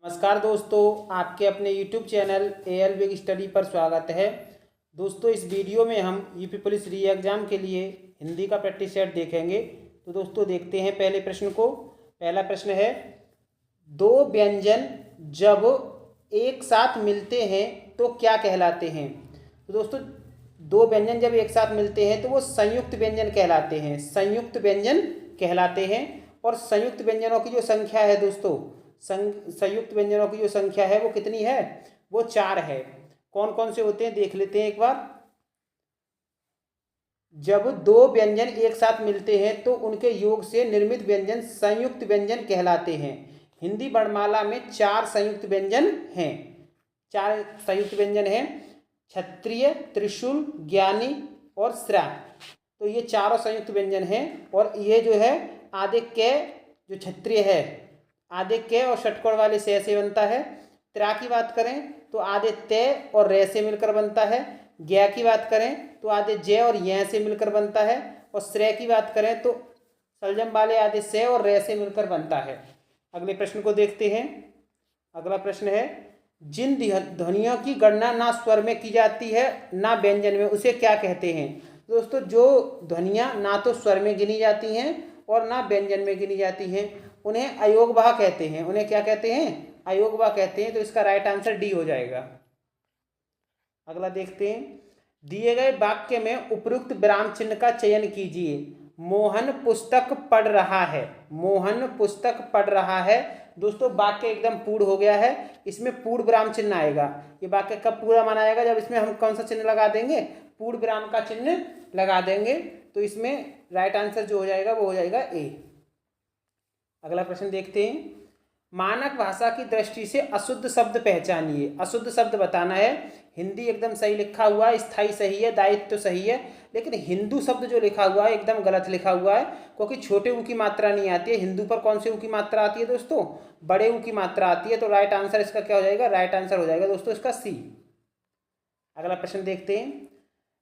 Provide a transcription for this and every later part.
नमस्कार दोस्तों, आपके अपने YouTube channel AL big study पर स्वागत है। दोस्तों, इस वीडियो में हम यूपी पुलिस री एग्ज़ाम के लिए हिंदी का प्रैक्टिस सेट देखेंगे। तो दोस्तों देखते हैं पहले प्रश्न को। पहला प्रश्न है, दो व्यंजन जब एक साथ मिलते हैं तो क्या कहलाते हैं। तो दोस्तों, दो व्यंजन जब एक साथ मिलते हैं तो वो संयुक्त व्यंजन कहलाते हैं। संयुक्त व्यंजन कहलाते हैं। और संयुक्त व्यंजनों की जो संख्या है दोस्तों, संयुक्त व्यंजनों की जो संख्या है वो कितनी है, वो 4 है। कौन कौन से होते हैं देख लेते हैं एक बार। जब दो व्यंजन एक साथ मिलते हैं तो उनके योग से निर्मित व्यंजन संयुक्त व्यंजन कहलाते हैं। हिंदी वर्णमाला में 4 संयुक्त व्यंजन हैं। 4 संयुक्त व्यंजन हैं, क्षत्रिय, त्रिशूल, ज्ञानी और श्रा। तो ये चारों संयुक्त व्यंजन हैं। और ये जो है आधे क जो क्षत्रिय है, आधे क और षटकोण वाले से ऐसे बनता है। त्रा की बात करें तो आधे तय और रे से मिलकर बनता है। ज्ञ की बात करें तो आधे जय और य से मिलकर बनता है। और श्रेय की बात करें तो सलजम वाले आधे से और रे से मिलकर बनता है। अगले प्रश्न को देखते हैं। अगला प्रश्न है, जिन ध्वनियों की गणना ना स्वर में की जाती है ना व्यंजन में, उसे क्या कहते हैं। दोस्तों, जो ध्वनियाँ ना तो स्वर में गिनी जाती हैं और ना व्यंजन में गिनी जाती हैं, उन्हें अयोगवाह कहते हैं। उन्हें क्या कहते हैं, अयोगवाह कहते हैं। तो इसका राइट आंसर डी हो जाएगा। अगला देखते हैं, दिए गए वाक्य में उपयुक्त विराम चिन्ह का चयन कीजिए। मोहन पुस्तक पढ़ रहा है। मोहन पुस्तक पढ़ रहा है। दोस्तों, वाक्य एकदम पूर्ण हो गया है। इसमें पूर्ण विराम चिन्ह आएगा। ये वाक्य कब पूरा माना जाएगा, जब इसमें हम कौन सा चिन्ह लगा देंगे, पूर्ण विराम का चिन्ह लगा देंगे। तो इसमें राइट आंसर जो हो जाएगा वो हो जाएगा ए। अगला प्रश्न देखते हैं, मानक भाषा की दृष्टि से अशुद्ध शब्द पहचानिए। अशुद्ध शब्द बताना है। हिंदी एकदम सही लिखा हुआ है, स्थाई सही है, दायित्व सही है, लेकिन हिंदू शब्द जो लिखा हुआ है एकदम गलत लिखा हुआ है, क्योंकि छोटे ऊ की मात्रा नहीं आती है। हिंदू पर कौन से ऊ की मात्रा आती है दोस्तों, बड़े ऊ की मात्रा आती है। तो राइट आंसर इसका क्या हो जाएगा, राइट आंसर हो जाएगा दोस्तों इसका सी। अगला प्रश्न देखते हैं,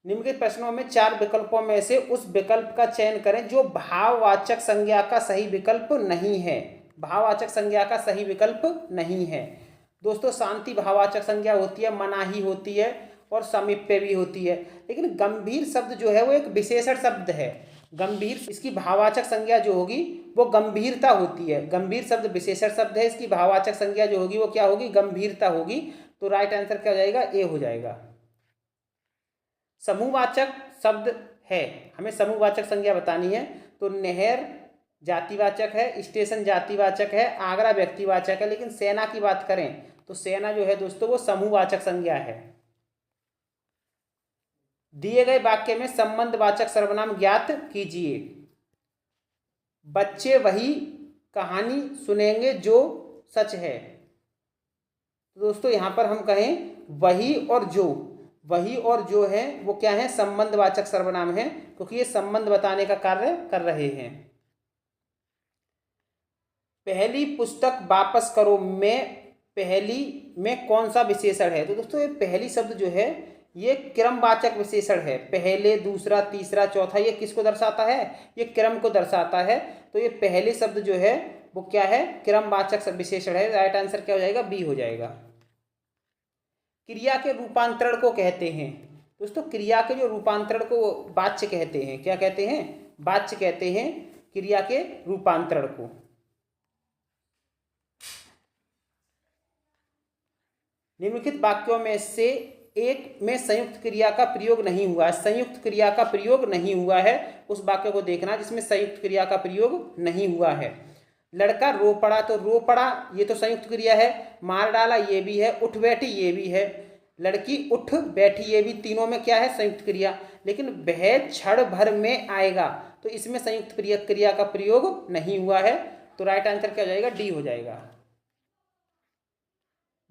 निम्नलिखित प्रश्नों में 4 विकल्पों में से उस विकल्प का चयन करें जो भाववाचक संज्ञा का सही विकल्प नहीं है। भाववाचक संज्ञा का सही विकल्प नहीं है। दोस्तों, शांति भाववाचक संज्ञा होती है, मनाही होती है और समीप्य भी होती है। लेकिन गंभीर शब्द जो है वो एक विशेषण शब्द है। गंभीर, इसकी भाववाचक संज्ञा जो होगी वो गंभीरता होती है। गंभीर शब्द विशेषण शब्द है, इसकी भाववाचक संज्ञा जो होगी वो क्या होगी, गंभीरता होगी। तो राइट आंसर क्या हो जाएगा, ए हो जाएगा। समूहवाचक शब्द है, हमें समूहवाचक संज्ञा बतानी है। तो नहर जातिवाचक है, स्टेशन जातिवाचक है, आगरा व्यक्तिवाचक है। लेकिन सेना की बात करें तो सेना जो है दोस्तों वो समूहवाचक संज्ञा है। दिए गए वाक्य में संबंधवाचक सर्वनाम ज्ञात कीजिए। बच्चे वही कहानी सुनेंगे जो सच है। तो दोस्तों यहां पर हम कहें वही और जो, वही और जो है वो क्या है, संबंधवाचक सर्वनाम है, क्योंकि ये संबंध बताने का कार्य कर रहे हैं। पहली पुस्तक वापस करो में पहली में कौन सा विशेषण है। तो दोस्तों, ये पहली शब्द जो है ये क्रमवाचक विशेषण है। पहले, दूसरा, तीसरा, चौथा, ये किसको दर्शाता है, ये क्रम को दर्शाता है। तो ये पहले शब्द जो है वो क्या है, क्रमवाचक विशेषण है। राइट आंसर क्या हो जाएगा, बी हो जाएगा। क्रिया के रूपांतरण को कहते हैं। दोस्तों, क्रिया के जो रूपांतरण को वाच्य कहते हैं। क्या कहते हैं, वाच्य कहते हैं क्रिया के रूपांतरण को। निम्नलिखित वाक्यों में से एक में संयुक्त क्रिया का प्रयोग नहीं हुआ है। संयुक्त क्रिया का प्रयोग नहीं हुआ है, उस वाक्य को देखना जिसमें संयुक्त क्रिया का प्रयोग नहीं हुआ है। लड़का रो पड़ा, तो रो पड़ा ये तो संयुक्त क्रिया है। मार डाला ये भी है, उठ बैठी ये भी है। लड़की उठ बैठी ये भी, तीनों में क्या है, संयुक्त क्रिया। लेकिन वह क्षण भर में आएगा, तो इसमें संयुक्त क्रिया का प्रयोग नहीं हुआ है। तो राइट आंसर क्या हो जाएगा, डी हो जाएगा।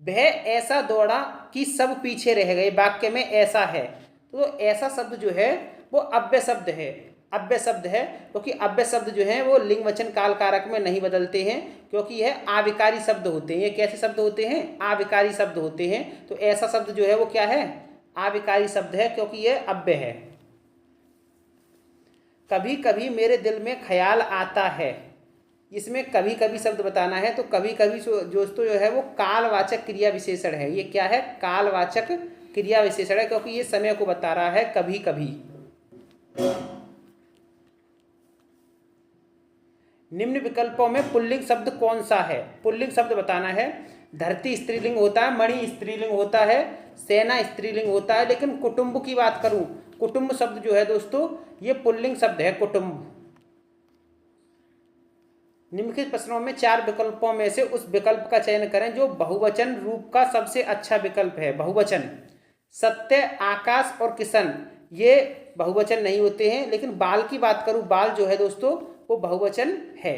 वह ऐसा दौड़ा कि सब पीछे रह गए, वाक्य में ऐसा है। तो ऐसा शब्द जो है वो अव्यय शब्द है। अव्यय शब्द है क्योंकि अव्यय शब्द जो है वो लिंग वचन काल कारक में नहीं बदलते हैं, क्योंकि यह आविकारी शब्द होते हैं। ये कैसे शब्द होते हैं, आविकारी शब्द होते हैं। तो ऐसा शब्द जो है वो क्या है, आविकारी शब्द है, क्योंकि यह अव्यय है। कभी कभी मेरे दिल में ख्याल आता है। इसमें कभी कभी शब्द बताना है, तो कभी कभी दोस्तों जो है वो कालवाचक क्रिया विशेषण है। ये क्या है? कालवाचक क्रिया विशेषण है, क्योंकि ये समय को बता रहा है कभी कभी। निम्न विकल्पों में पुल्लिंग शब्द कौन सा है? पुल्लिंग शब्द बताना है। धरती स्त्रीलिंग होता है, मणि स्त्रीलिंग होता है, सेना स्त्रीलिंग होता है, लेकिन कुटुंब की बात करूं, कुटुंब शब्द जो है दोस्तों ये पुल्लिंग शब्द है, कुटुंब। निम्नलिखित प्रश्नों में 4 विकल्पों में से उस विकल्प का चयन करें जो बहुवचन रूप का सबसे अच्छा विकल्प है। बहुवचन, सत्य, आकाश और किशन ये बहुवचन नहीं होते हैं, लेकिन बाल की बात करूं, बाल जो है दोस्तों वो बहुवचन है।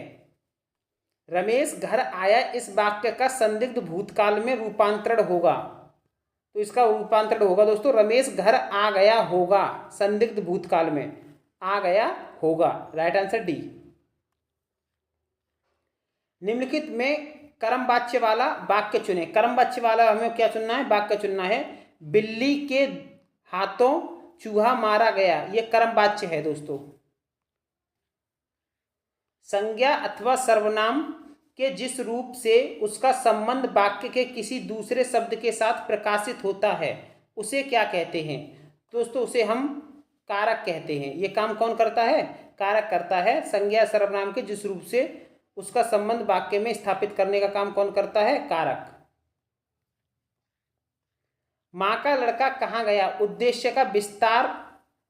रमेश घर आया इस वाक्य का संदिग्ध भूतकाल में रूपांतरण होगा, तो इसका रूपांतरण होगा दोस्तों रमेश घर आ गया होगा, संदिग्ध भूतकाल में आ गया होगा। Right answer D. निम्नलिखित में कर्मवाच्य वाला वाक्य चुने। कर्मवाच्य वाला हमें क्या चुनना है? वाक्य चुनना है। बिल्ली के हाथों चूहा मारा गया, ये कर्मवाच्य है दोस्तों। संज्ञा अथवा सर्वनाम के जिस रूप से उसका संबंध वाक्य के किसी दूसरे शब्द के साथ प्रकाशित होता है उसे क्या कहते हैं? दोस्तों उसे हम कारक कहते हैं। ये काम कौन करता है? कारक करता है। संज्ञा सर्वनाम के जिस रूप से उसका संबंध वाक्य में स्थापित करने का काम कौन करता है? कारक। माँ का लड़का कहाँ गया, उद्देश्य का विस्तार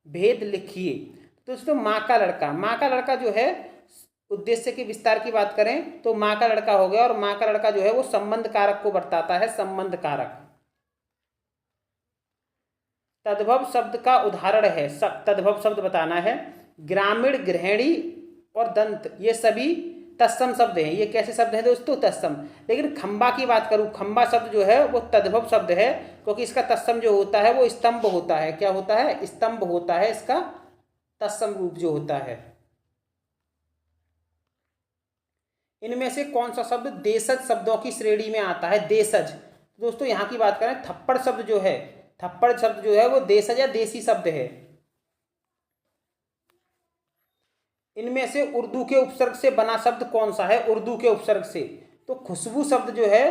भेद लिखिए। दोस्तों माँ का लड़का, माँ का लड़का जो है उद्देश्य के विस्तार की बात करें तो माँ का लड़का हो गया, और माँ का लड़का जो है वो संबंध कारक को बताता है, संबंध कारक। तद्भव शब्द का उदाहरण है, तद्भव शब्द बताना है। ग्रामीण, गृहिणी और दंत ये सभी तत्सम शब्द हैं। ये कैसे शब्द हैं दोस्तों? तत्सम। लेकिन खंबा की बात करूं, खंबा शब्द जो है वो तद्भव शब्द है, क्योंकि इसका तत्सम जो होता है वो स्तंभ होता है। क्या होता है? स्तंभ होता है इसका तत्सम रूप जो होता है। इनमें से कौन सा शब्द देशज शब्दों की श्रेणी में आता है? देशज। दोस्तों यहां की बात करें, थप्पड़ शब्द जो है, थप्पड़ शब्द जो है वो देशज या देसी शब्द है। इनमें से उर्दू के उपसर्ग से बना शब्द कौन सा है? उर्दू के उपसर्ग से, तो खुशबू शब्द जो है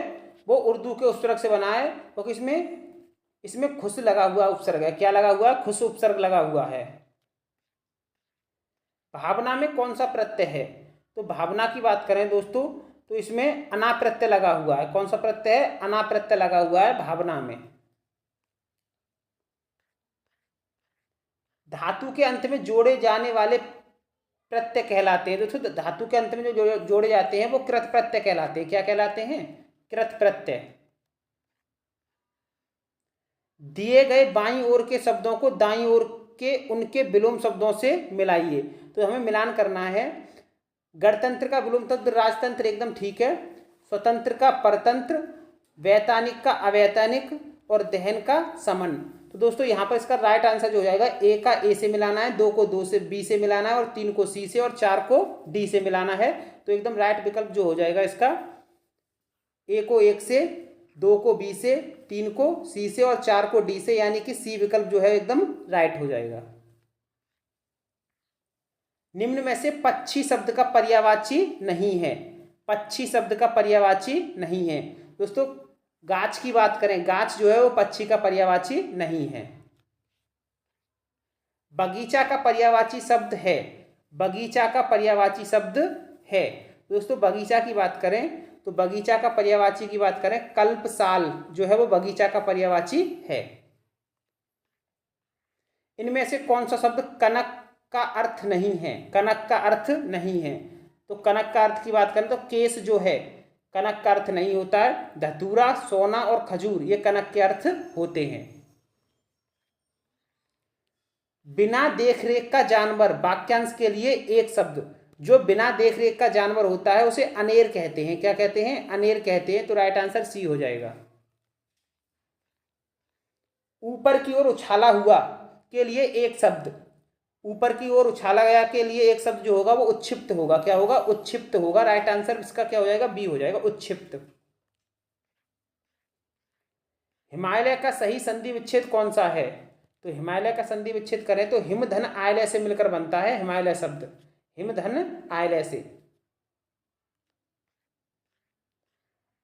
वो उर्दू के उपसर्ग से बना है, क्योंकि इसमें खुश लगा हुआ उपसर्ग है। क्या लगा हुआ है? खुश उपसर्ग लगा हुआ है। भावना में कौन सा प्रत्यय है? तो भावना की बात करें दोस्तों तो इसमें अना प्रत्यय लगा हुआ है। कौन सा प्रत्यय है? अना प्रत्यय लगा हुआ है भावना में। धातु के अंत में जोड़े जाने वाले प्रत्यय कहलाते हैं दोस्तों। धातु के अंत में जो जोड़े जाते हैं वो कृत प्रत्यय कहलाते हैं। क्या कहलाते हैं? कृत प्रत्यय। दिए गए बाईं ओर के शब्दों को दाईं ओर के उनके विलोम शब्दों से मिलाइए। तो हमें मिलान करना है। गणतंत्र का विलोम शब्द राजतंत्र, एकदम ठीक है। स्वतंत्र का परतंत्र, वैतानिक का अवैतानिक और दहन का समन। तो दोस्तों यहाँ पर इसका राइट आंसर जो हो जाएगा, ए का ए से मिलाना है, 2 को 2 से बी से मिलाना है और 3 को सी से और 4 को डी से मिलाना है। तो एकदम राइट विकल्प जो हो जाएगा इसका, ए को 1 से, 2 को बी से, 3 को सी से और 4 को डी से, यानी कि सी विकल्प जो है एकदम राइट हो जाएगा। निम्न में से पक्षी शब्द का पर्यायवाची नहीं है। पक्षी शब्द का पर्यायवाची नहीं है दोस्तों। गाछ की बात करें, गाछ जो है वो पक्षी का पर्यायवाची नहीं है। बगीचा का पर्यायवाची शब्द है। बगीचा का पर्यायवाची शब्द है दोस्तों। बगीचा की बात करें तो बगीचा का पर्यायवाची की बात करें, कल्पसाल जो है वो बगीचा का पर्यायवाची है। इनमें से कौन सा शब्द कनक का अर्थ नहीं है? कनक का अर्थ नहीं है। तो कनक का अर्थ की बात करें तो केस जो है कनक का अर्थ नहीं होता है। धतूरा, सोना और खजूर ये कनक के अर्थ होते हैं। बिना देखरेख का जानवर, वाक्यांश के लिए एक शब्द। जो बिना देखरेख का जानवर होता है उसे अनेर कहते हैं। क्या कहते हैं? अनेर कहते हैं। तो राइट आंसर सी हो जाएगा। ऊपर की ओर उछाला हुआ के लिए एक शब्द, ऊपर की ओर उछाला गया के लिए एक शब्द जो होगा वो उच्छिप्त होगा। क्या होगा? उच्छिप्त होगा। राइट आंसर इसका क्या हो जाएगा? बी हो जाएगा, उच्छिप्त। हिमालय का सही संधि विच्छेद कौन सा है? तो हिमालय का संधि विच्छेद करें तो हिमधन आयलय से मिलकर बनता है हिमालय शब्द। हिमधन आयलय से।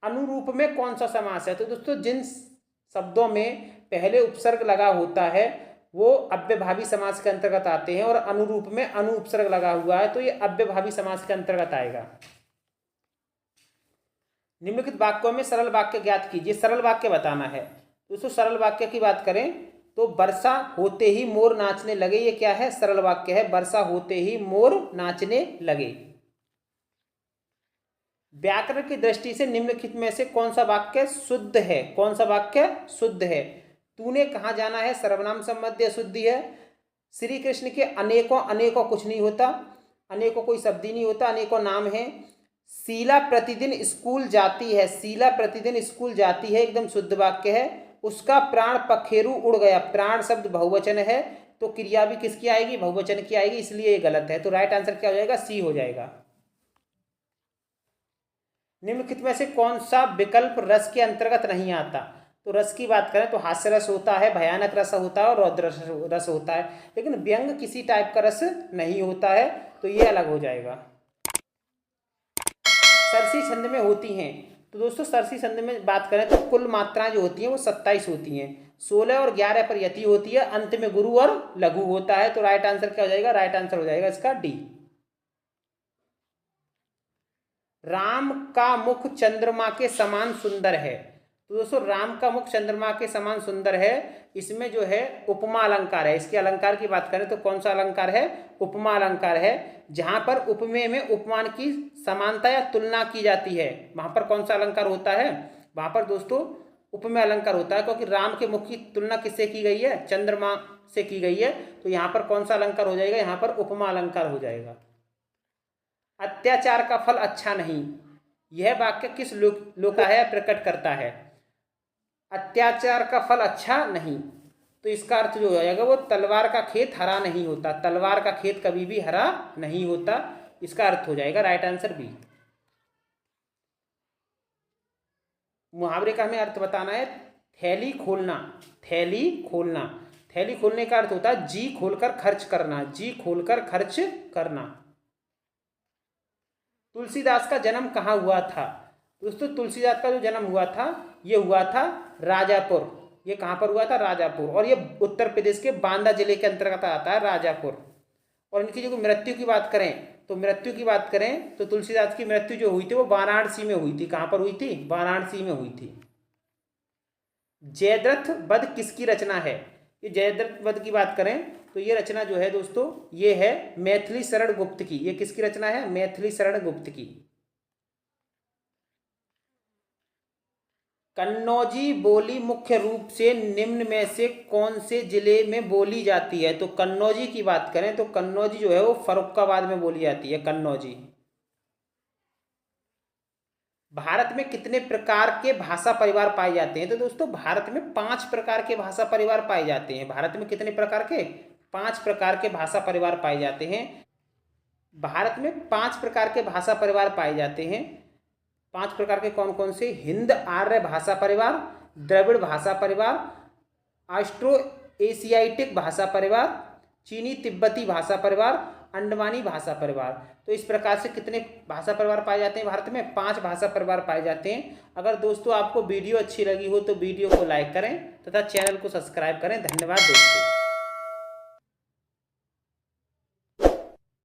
अनुरूप में कौन सा समास है? तो दोस्तों जिन शब्दों में पहले उपसर्ग लगा होता है वो अव्ययभावी समास के अंतर्गत आते हैं, और अनुरूप में अनु उपसर्ग लगा हुआ है तो ये अव्ययभावी समास के अंतर्गत आएगा। निम्नलिखित वाक्यों में सरल वाक्य ज्ञात कीजिए। सरल वाक्य बताना है दोस्तों। सरल वाक्य की बात करें तो वर्षा होते ही मोर नाचने लगे, ये क्या है? सरल वाक्य है। वर्षा होते ही मोर नाचने लगे। व्याकरण की दृष्टि से निम्नलिखित में से कौन सा वाक्य शुद्ध है? कौन सा वाक्य शुद्ध है? तूने कहाँ जाना है सर्वनाम संबंधी अशुद्धि है। श्री कृष्ण के अनेकों, अनेकों कुछ नहीं होता, अनेकों कोई शब्द ही नहीं होता, अनेकों नाम है। शीला प्रतिदिन स्कूल जाती है, शीला प्रतिदिन स्कूल जाती है, एकदम शुद्ध वाक्य है। उसका प्राण पखेरु उड़ गया, प्राण शब्द बहुवचन है तो क्रिया भी किसकी आएगी? बहुवचन की आएगी, इसलिए ये गलत है। तो राइट आंसर क्या हो जाएगा? सी हो जाएगा। निम्नलिखित में से कौन सा विकल्प रस के अंतर्गत नहीं आता? तो रस की बात करें तो हास्य रस होता है, भयानक रस होता है और रौद्र रस होता है, लेकिन व्यंग किसी टाइप का रस नहीं होता है, तो ये अलग हो जाएगा। सरसी छंद में होती हैं, तो दोस्तों सरसी छंद में बात करें तो कुल मात्राएं जो होती हैं वो 27 होती हैं। 16 और 11 पर यति होती है, अंत में गुरु और लघु होता है। तो राइट आंसर क्या हो जाएगा? राइट आंसर हो जाएगा इसका डी। राम का मुख चंद्रमा के समान सुंदर है, तो दोस्तों राम का मुख चंद्रमा के समान सुंदर है, इसमें जो है उपमा अलंकार है। इसके अलंकार की बात करें तो कौन सा अलंकार है? उपमा अलंकार है। जहां पर उपमेय में उपमान की समानता या तुलना की जाती है वहां पर कौन सा अलंकार होता है? वहां पर दोस्तों उपमेय अलंकार होता है, क्योंकि राम के मुख की तुलना किससे की गई है? चंद्रमा से की गई है। तो यहाँ पर कौन सा अलंकार हो जाएगा? यहाँ पर उपमा अलंकार हो जाएगा। अत्याचार का फल अच्छा नहीं, यह वाक्य किस लोकायत प्रकट करता है? अत्याचार का फल अच्छा नहीं, तो इसका अर्थ जो हो जाएगा वो तलवार का खेत हरा नहीं होता। तलवार का खेत कभी भी हरा नहीं होता, इसका अर्थ हो जाएगा राइट आंसर बी। मुहावरे का हमें अर्थ बताना है। थैली खोलना, थैली खोलना, थैली खोलने का अर्थ होता है जी खोलकर खर्च करना, जी खोलकर खर्च करना। तुलसीदास का जन्म कहाँ हुआ था? दोस्तों तुलसीदास का जो जन्म हुआ था ये हुआ था राजापुर। ये कहाँ पर हुआ था? राजापुर। और ये उत्तर प्रदेश के बांदा जिले के अंतर्गत आता है राजापुर। और इनकी जो मृत्यु की बात करें तो मृत्यु की बात करें तो तुलसीदास की मृत्यु जो हुई थी वो वाराणसी में हुई थी। कहाँ पर हुई थी? वाराणसी में हुई थी। जयद्रथ वध किसकी रचना है? ये जयद्रथ वध की बात करें तो ये रचना जो है दोस्तों ये है मैथिली शरण गुप्त की। ये किसकी रचना है? मैथिली शरण गुप्त की। कन्नौजी बोली मुख्य रूप से निम्न में से कौन से जिले में बोली जाती है? तो कन्नौजी की बात करें तो कन्नौजी जो है वो फर्रुखाबाद में बोली जाती है, कन्नौजी। भारत में कितने प्रकार के भाषा परिवार पाए जाते हैं? तो दोस्तों भारत में 5 प्रकार के भाषा परिवार पाए जाते हैं। भारत में कितने प्रकार के? 5 प्रकार के भाषा परिवार पाए जाते हैं। भारत में 5 प्रकार के भाषा परिवार पाए जाते हैं। 5 प्रकार के कौन कौन से? हिंद आर्य भाषा परिवार, द्रविड़ भाषा परिवार, ऑस्ट्रो एशियाटिक भाषा परिवार, चीनी तिब्बती भाषा परिवार, अंडमानी भाषा परिवार। तो इस प्रकार से कितने भाषा परिवार पाए जाते हैं भारत में? 5 भाषा परिवार पाए जाते हैं। अगर दोस्तों आपको वीडियो अच्छी लगी हो तो वीडियो को लाइक करें तथा चैनल को सब्सक्राइब करें। धन्यवाद दोस्तों।